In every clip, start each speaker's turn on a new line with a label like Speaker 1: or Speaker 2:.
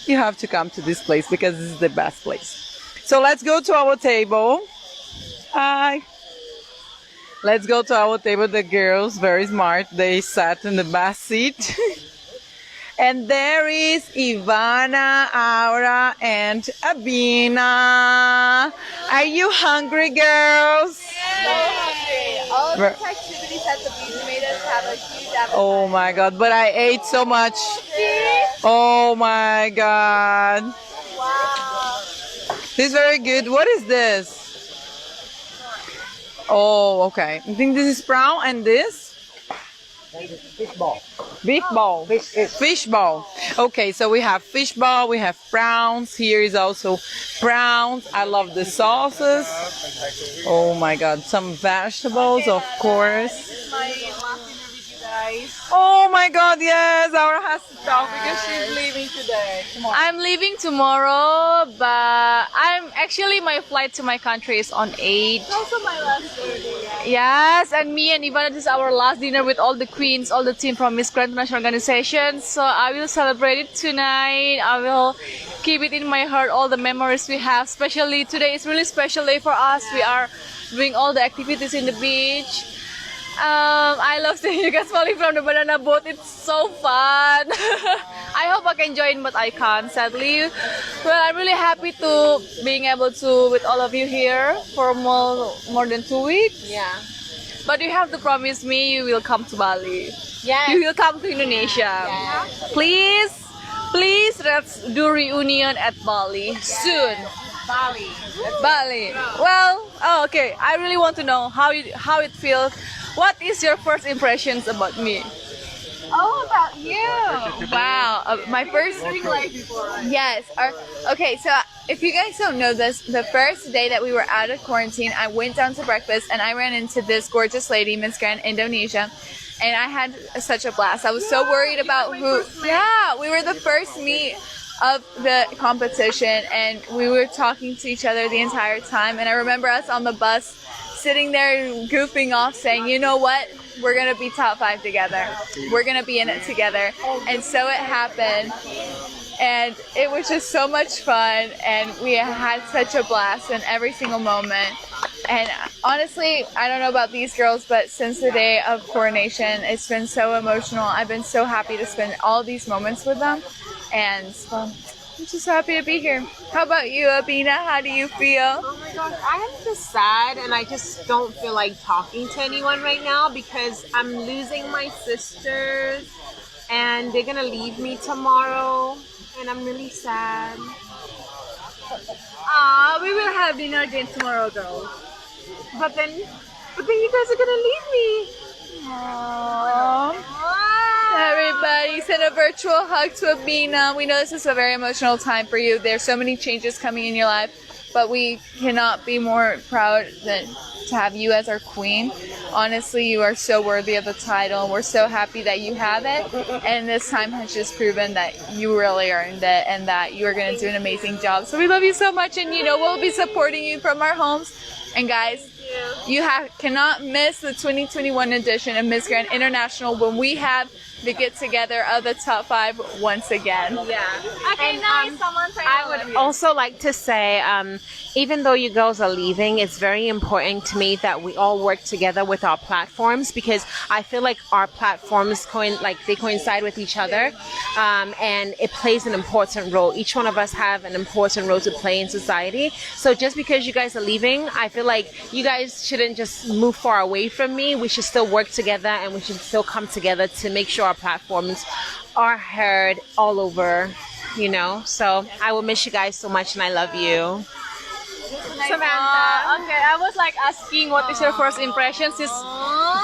Speaker 1: you have to come to this place because this is the best place. So let's go to our table. Hi. Let's go to our table. The girls, very smart. They sat in the best seat. And there is Ivana, Aura, and Abina. Are you hungry, girls?
Speaker 2: So hungry. All of these activities at the beach made us have a huge appetite.
Speaker 1: Oh my God, but I ate so much. Oh my God.
Speaker 2: Wow.
Speaker 1: This is very good. What is this? Oh, okay. I think this is prawn and this?
Speaker 3: Fish ball.
Speaker 1: Beef ball.
Speaker 3: Fish
Speaker 1: Ball. Okay, so we have fish ball, we have prawns. Here is also prawns. I love the sauces. Oh my God, some vegetables, of course.
Speaker 2: This is my last dinner with you guys.
Speaker 1: Oh my God, yes, Aura has to talk because she's leaving today. Come on.
Speaker 4: I'm leaving tomorrow, but my flight to my country is on 8.
Speaker 2: It's also my last dinner.
Speaker 4: Yes, and me and Ivana, this is our last dinner with all the queens, all the team from Miss Grand International Organization. So I will celebrate it tonight. I will keep it in my heart, all the memories we have. Especially today is really special day for us. We are doing all the activities in the beach. I love seeing you guys falling from the banana boat. It's so fun. I hope I can join, but I can't, sadly. Well, I'm really happy to being able to with all of you here for more than 2 weeks.
Speaker 2: Yeah.
Speaker 4: But you have to promise me you will come to Bali.
Speaker 2: Yes.
Speaker 4: You will come to Indonesia.
Speaker 2: Yes.
Speaker 4: Please, let's do reunion at Bali soon.
Speaker 2: Bali.
Speaker 4: Bali. Well, okay. I really want to know how it feels. What is your first impressions about me?
Speaker 2: Oh, about you.
Speaker 4: Wow, my first.
Speaker 2: Yes. Okay, so if you guys don't know this, the first day that we were out of quarantine, I went down to breakfast and I ran into this gorgeous lady, Miss Grand Indonesia, and I had such a blast. I was so worried about who. Yeah, we were the first meet of the competition, and we were talking to each other the entire time. And I remember us on the bus sitting there goofing off saying, you know what, we're gonna be top 5 together, we're gonna be in it together. And so it happened, and it was just so much fun, and we had such a blast in every single moment. And honestly, I don't know about these girls, but since the day of coronation, it's been so emotional. I've been so happy to spend all these moments with them, and I'm just happy to be here. How about you, Abina? How do you feel?
Speaker 5: Oh my gosh, I am just sad, and I just don't feel like talking to anyone right now because I'm losing my sisters and they're gonna leave me tomorrow, and I'm really sad.
Speaker 4: We will have dinner again tomorrow, girls.
Speaker 5: But then you guys are gonna leave me.
Speaker 4: Everybody, send a virtual hug to Abina. We know this is a very emotional time for you. There's so many changes coming in your life, but we cannot be more proud than to have you as our queen. Honestly, you are so worthy of the title, and we're so happy that you have it. And this time has just proven that you really earned it and that you are going to do an amazing job. So we love you so much, and we'll be supporting you from our homes. And guys, you cannot miss the 2021 edition of Miss Grand International when we have the get together of the top 5 once again.
Speaker 5: Yeah.
Speaker 4: Okay,
Speaker 5: And,
Speaker 4: nice. Someone say
Speaker 5: I would also like to say, even though you girls are leaving, it's very important to me that we all work together with our platforms, because I feel like our platforms coincide with each other, and it plays an important role. Each one of us have an important role to play in society. So just because you guys are leaving, I feel like you guys shouldn't just move far away from me. We should still work together, and we should still come together to make sure our platforms are heard all over, So I will miss you guys so much, and I love you.
Speaker 4: Samantha. Okay, I was asking what is your first impression, since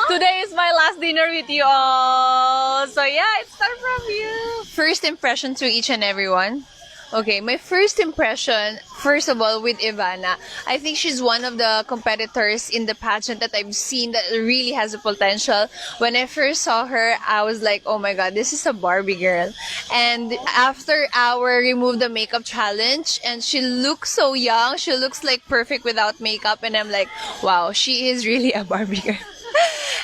Speaker 4: today is my last dinner with you all. So yeah, it's time from you.
Speaker 2: First impression to each and everyone. Okay, my first impression, first of all, with Ivana, I think she's one of the competitors in the pageant that I've seen that really has a potential. When I first saw her, I was like, oh my god, this is a Barbie girl. And after our remove the makeup challenge, and she looks so young, she looks like perfect without makeup, and I'm like, wow, she is really a Barbie girl.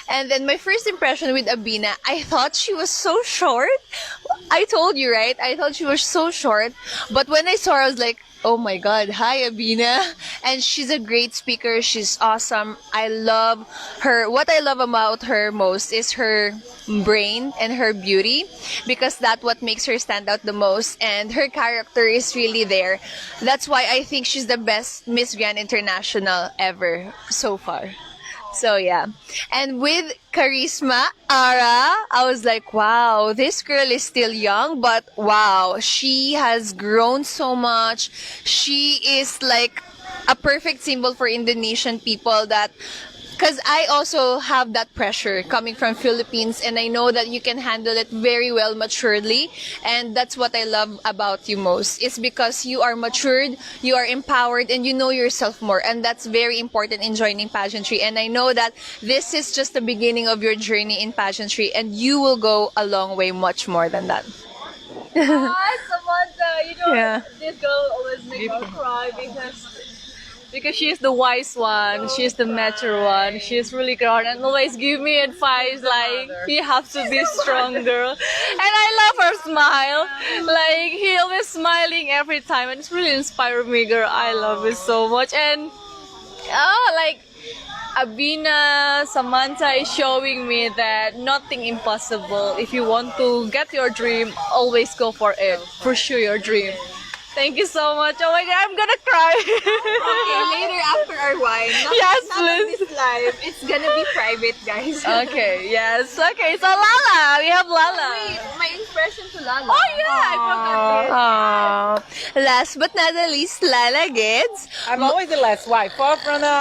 Speaker 2: And then my first impression with Abina, I thought she was so short.
Speaker 4: I told you, right? I thought she was so short. But when I saw her, I was like, oh my God, hi, Abina. And she's a great speaker. She's awesome. I love her. What I love about her most is her brain and her beauty, because that's what makes her stand out the most. And her character is really there. That's why I think she's the best Miss Grand International ever so far. So yeah. And with Karishma, Aurra, I was like, wow, this girl is still young, but wow, she has grown so much. She is like a perfect symbol for Indonesian people, that because I also have that pressure coming from Philippines, and I know that you can handle it very well maturely, and that's what I love about you most. It's because you are matured, you are empowered, and you know yourself more, and that's very important in joining pageantry. And I know that this is just the beginning of your journey in pageantry, and you will go a long way, much more than that.
Speaker 2: Hi, Samantha. You know,
Speaker 5: Yeah.
Speaker 2: this girl always makes me cry because she's the wise one, she's the mature one, she's really grown and always give me advice like you have to be strong, girl. And I love her smile. Like he always smiling every time, and it's really inspired me, girl. I love it so much. And like Abina, Samantha is showing me that nothing impossible. If you want to get your dream, always go for it. Pursue your dream. Thank you so much. Oh my God, I'm gonna cry.
Speaker 4: Okay, later after our wine.
Speaker 2: Yes,
Speaker 4: Not on
Speaker 2: please.
Speaker 4: this live. It's gonna be private, guys.
Speaker 2: Okay, yes. Okay, so Lala. We have Lala.
Speaker 4: Wait, my impression to Lala.
Speaker 2: Oh yeah, I forgot this.
Speaker 4: Last but not the least, Lala Gids.
Speaker 1: I'm always the last wife. Forerunner.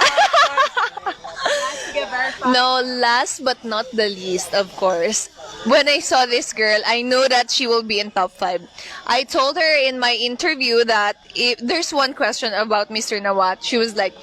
Speaker 4: No, last but not the least, of course. When I saw this girl, I know that she will be in top 5. I told her in my interview that if there's one question about Mr. Nawat, she was like,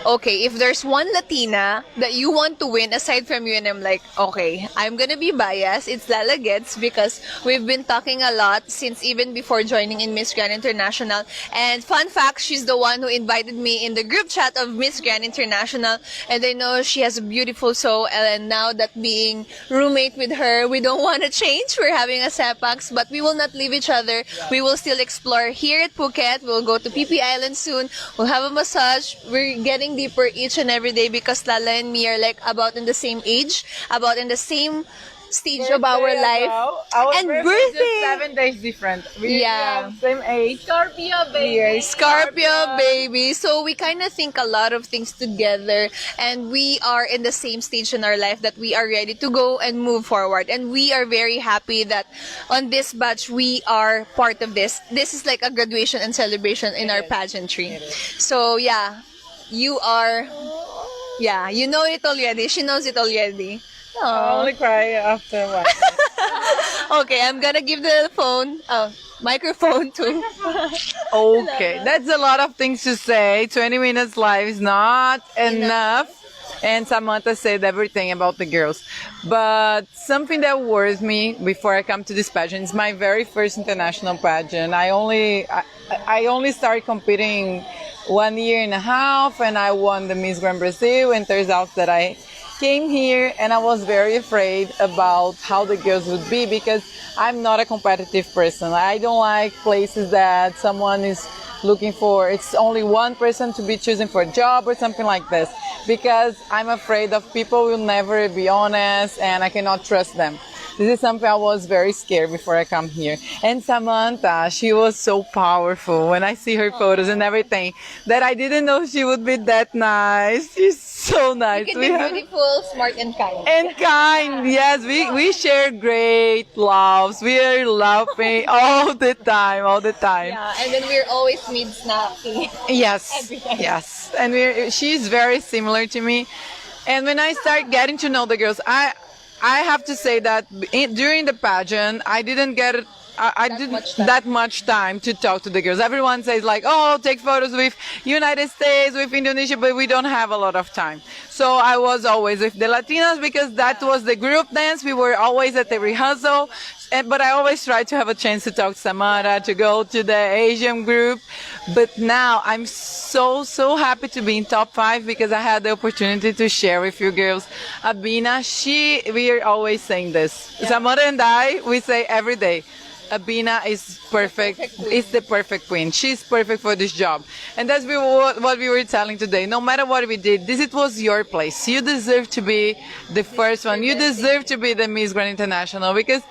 Speaker 4: okay, if there's one Latina that you want to win aside from you, and I'm like, okay, I'm gonna be biased. It's Lala Gets, because we've been talking a lot since even before joining in Miss Grand International. And fun fact, she's the one who invited me in the group chat of Miss Grand International, and I know she has a beautiful soul. And now that being roommate with her, we don't want to change. We're having a sepax, but we will not leave each other. We will still explore here at Phuket. We'll go to PP Island soon. We'll have a massage. We're getting deeper each and every day, because Lala and me are like about in the same age, about in the same stage of our life.
Speaker 1: Our
Speaker 4: And
Speaker 1: birthday is
Speaker 4: birthday.
Speaker 1: just 7 days different. We
Speaker 4: Yeah.
Speaker 1: have same age.
Speaker 2: Scorpio, baby.
Speaker 1: Years.
Speaker 4: Scorpio, baby. So we kind of think a lot of things together, and we are in the same stage in our life that we are ready to go and move forward. And we are very happy that on this batch we are part of this. This is like a graduation and celebration in our pageantry. So yeah, you are. Yeah, you know it already. She knows it already.
Speaker 1: I only cry after one.
Speaker 4: Okay, I'm gonna give the microphone to.
Speaker 1: Okay, that's a lot of things to say. 20 minutes live is not enough. And Samantha said everything about the girls. But something that worries me before I come to this pageant is my very first international pageant. I only started competing 1.5 years, and I won the Miss Grand Brazil, and turns out that I came here and I was very afraid about how the girls would be, because I'm not a competitive person. I don't like places that someone is looking for, it's only one person to be choosing for a job or something like this, because I'm afraid of people will never be honest and I cannot trust them. This is something I was very scared before I come here. And Samantha, she was so powerful when I see her photos and everything, that I didn't know she would be that nice. She's so nice.
Speaker 4: You can be beautiful, smart, and kind.
Speaker 1: And kind, yes, we share great laughs. We are laughing all the time.
Speaker 4: Yeah, and then we're always mid-snapping.
Speaker 1: Yes, yes, and she's very similar to me. And when I start getting to know the girls, I have to say that during the pageant, I didn't get that much time to talk to the girls. Everyone says like, oh, take photos with United States, with Indonesia, but we don't have a lot of time. So I was always with the Latinas, because that was the group dance. We were always at the rehearsal. But I always try to have a chance to talk to Samara, to go to the Asian group. But now I'm so happy to be in top 5, because I had the opportunity to share with you girls. Abina, we are always saying this. Yeah. Samara and I, we say every day, Abina is perfect. Is the perfect queen. She's perfect for this job. And that's what we were telling today. No matter what we did, it was your place. You deserve to be the first one. You deserve to be the Miss Grand International because,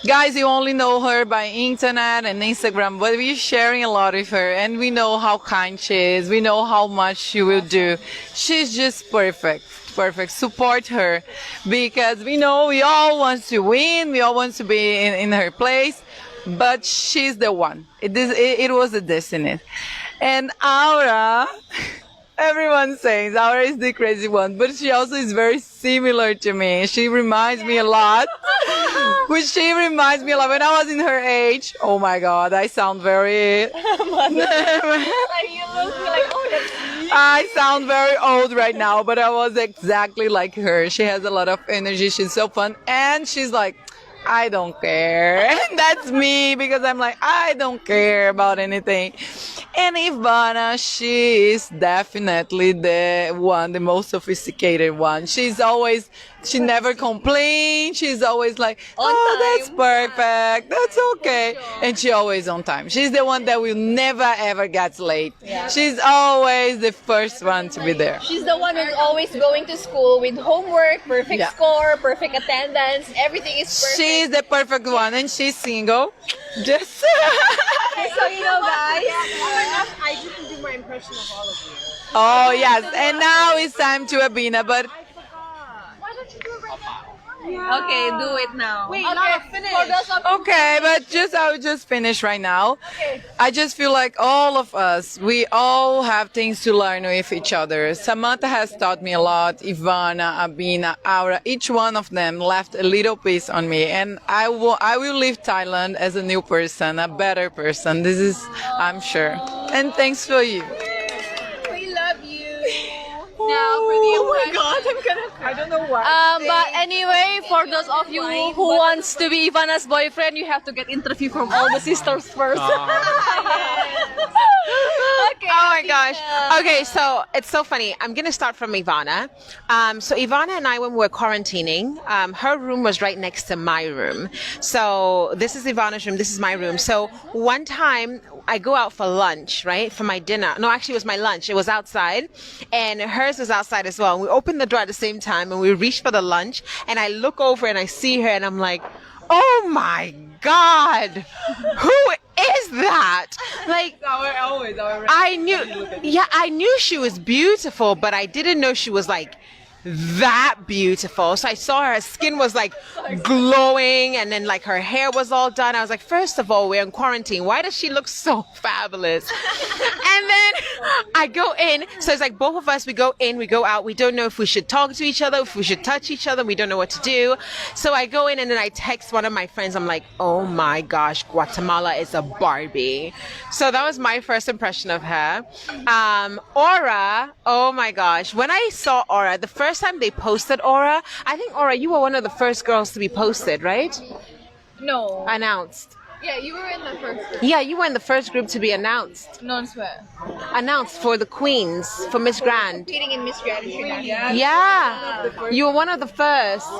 Speaker 1: guys, you only know her by internet and Instagram, but we're sharing a lot with her and we know how kind she is. We know how much she will do. She's just perfect. Perfect. Support her because we know we all want to win. We all want to be in her place, but she's the one. It was a destiny. And Aura, everyone says Aura is the crazy one, but she also is very similar to me. She reminds me a lot. She reminds me a lot. When I was in her age, oh my God, I sound very... I sound very old right now, but I was exactly like her. She has a lot of energy. She's so fun. And she's like, I don't care. And that's me because I'm like, I don't care about anything. And Ivana, she is definitely the most sophisticated one. She never complains. She's always like, that's perfect. That's okay. And she always on time. She's the one that will never ever get late. Yeah. She's always the first one to be there.
Speaker 6: She's the one who's always going to school with homework, perfect score, perfect attendance. Everything is perfect.
Speaker 1: She's the perfect one and she's single. Just
Speaker 6: so you know, guys.
Speaker 5: I didn't do my impression of all of you.
Speaker 1: Oh, yes. And now it's time to Abina, but...
Speaker 6: Okay, do it now.
Speaker 5: Wait, Lara, finish.
Speaker 1: Okay, but I will just finish right now. Okay. I just feel like all of us, we all have things to learn with each other. Samantha has taught me a lot. Ivana, Abina, Aura, each one of them left a little piece on me. And I will leave Thailand as a new person, a better person. This is, I'm sure. And thanks for you.
Speaker 6: We love you. Now for the
Speaker 1: I don't know why.
Speaker 6: but anyway, for those of you who wants to be Ivana's boyfriend, you have to get interview from all the sisters first.
Speaker 5: Okay, oh my gosh. Okay, so it's so funny. I'm going to start from Ivana. So Ivana and I, when we were quarantining, her room was right next to my room. So this is Ivana's room. This is my room. So one time I go out for lunch, right? For my dinner. No, actually it was my lunch. It was outside and hers was outside as well. And we opened the door at the same time and we reached for the lunch and I look over and I see her and I'm like, oh my God, who is that? Like, I knew she was beautiful, but I didn't know she was like that beautiful. So I saw her skin was like glowing and then like her hair was all done. I was like, first of all, we're in quarantine. Why does she look so fabulous? And then I go in. So it's like both of us, we go in, we go out. We don't know if we should talk to each other, if we should touch each other. We don't know what to do. So I go in and then I text one of my friends. I'm like, oh my gosh, Guatemala is a Barbie. So that was my first impression of her. Aura, oh my gosh. When I saw Aura, the first time they posted Aura, I think Aura, you were one of the first girls to be posted, right?
Speaker 6: No.
Speaker 5: Announced.
Speaker 6: Yeah, you were in the first group.
Speaker 5: Yeah, you were in the first group to be announced.
Speaker 6: Non swear.
Speaker 5: Announced for the Queens, for Miss Grand.
Speaker 6: Competing in Miss Grand.
Speaker 5: Yeah. You were one of the first.
Speaker 6: In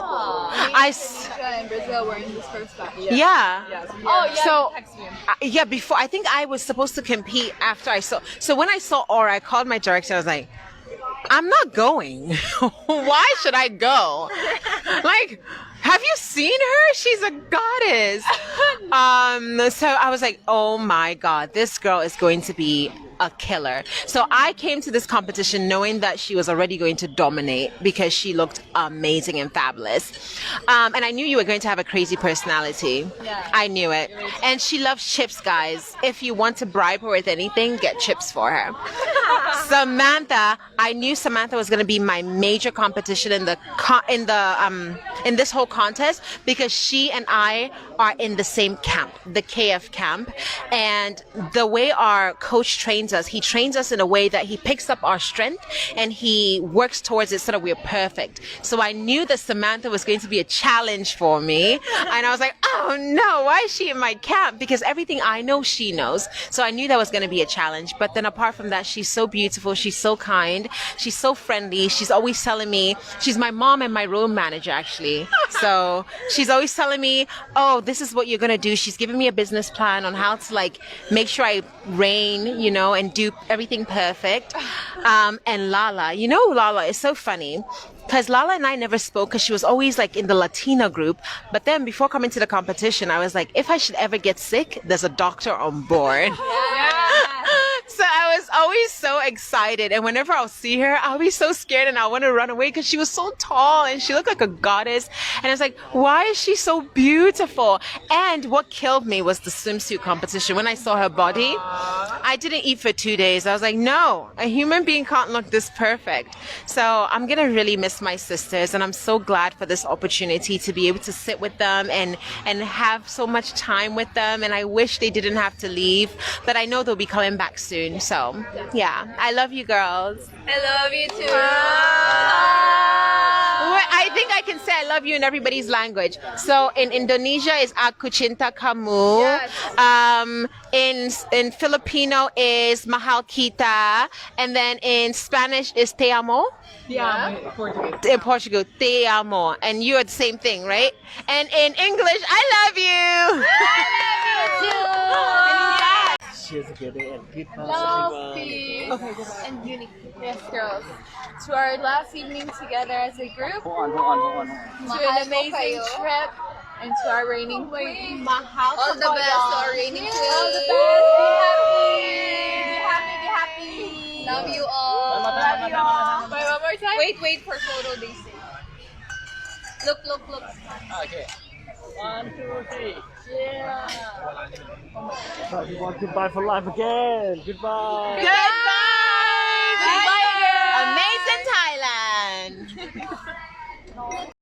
Speaker 6: Brazil were in this first batch.
Speaker 5: Yeah.
Speaker 6: Oh yeah.
Speaker 5: So,
Speaker 6: you text me.
Speaker 5: yeah, before, I think I was supposed to compete after I saw. So when I saw Aura, I called my director. I was like, I'm not going. Why should I go? Like, have you seen her? She's a goddess. So I was like, oh my God, this girl is going to be a killer. So I came to this competition knowing that she was already going to dominate because she looked amazing and fabulous. And I knew you were going to have a crazy personality.
Speaker 6: Yeah.
Speaker 5: I knew it. And she loves chips, guys. If you want to bribe her with anything, get chips for her. Samantha, I knew Samantha was going to be my major competition in this whole contest because she and I are in the same camp, the KF camp. And the way our coach trains trains us. He trains us in a way that he picks up our strength and he works towards it so that we're perfect. So I knew that Samantha was going to be a challenge for me. And I was like, oh no, why is she in my camp? Because everything I know, she knows. So I knew that was going to be a challenge. But then apart from that, she's so beautiful. She's so kind. She's so friendly. She's always telling me, she's my mom and my room manager, actually. So she's always telling me, oh, this is what you're going to do. She's giving me a business plan on how to like make sure I reign, you know, and do everything perfect. And Lala, you know, Lala is so funny. Because Lala and I never spoke because she was always like in the Latina group. But then before coming to the competition, I was like, if I should ever get sick, there's a doctor on board. So I was always so excited. And whenever I'll see her, I'll be so scared and I want to run away because she was so tall and she looked like a goddess. And I was like, why is she so beautiful? And what killed me was the swimsuit competition. When I saw her body, I didn't eat for 2 days. I was like, no, a human being can't look this perfect. So I'm going to really miss my sisters. And I'm so glad for this opportunity to be able to sit with them and have so much time with them. And I wish they didn't have to leave, but I know they'll be coming back soon. So yeah, I love you girls.
Speaker 2: I love you too.
Speaker 5: I think I can say I love you in everybody's language. So in Indonesia is Aku Cinta Kamu. In Filipino is Mahal Kita. And then in Spanish is Te Amo. In Portugal, Te Amo. And you are the same thing, right? And in English, I love you.
Speaker 3: Cheers together and good
Speaker 2: Love, peace, and unity. Yes, girls. To our last evening together as a group.
Speaker 3: Hold on.
Speaker 2: To an amazing trip. And to our reigning queen. All the best to our reigning queen. All the best. Be happy. Love you all. Love you all. Wait, one more time. Wait for photo they say. Look.
Speaker 3: Okay. 1, 2, 3.
Speaker 2: Yeah.
Speaker 3: Everyone, goodbye for life again. Goodbye.
Speaker 5: Goodbye.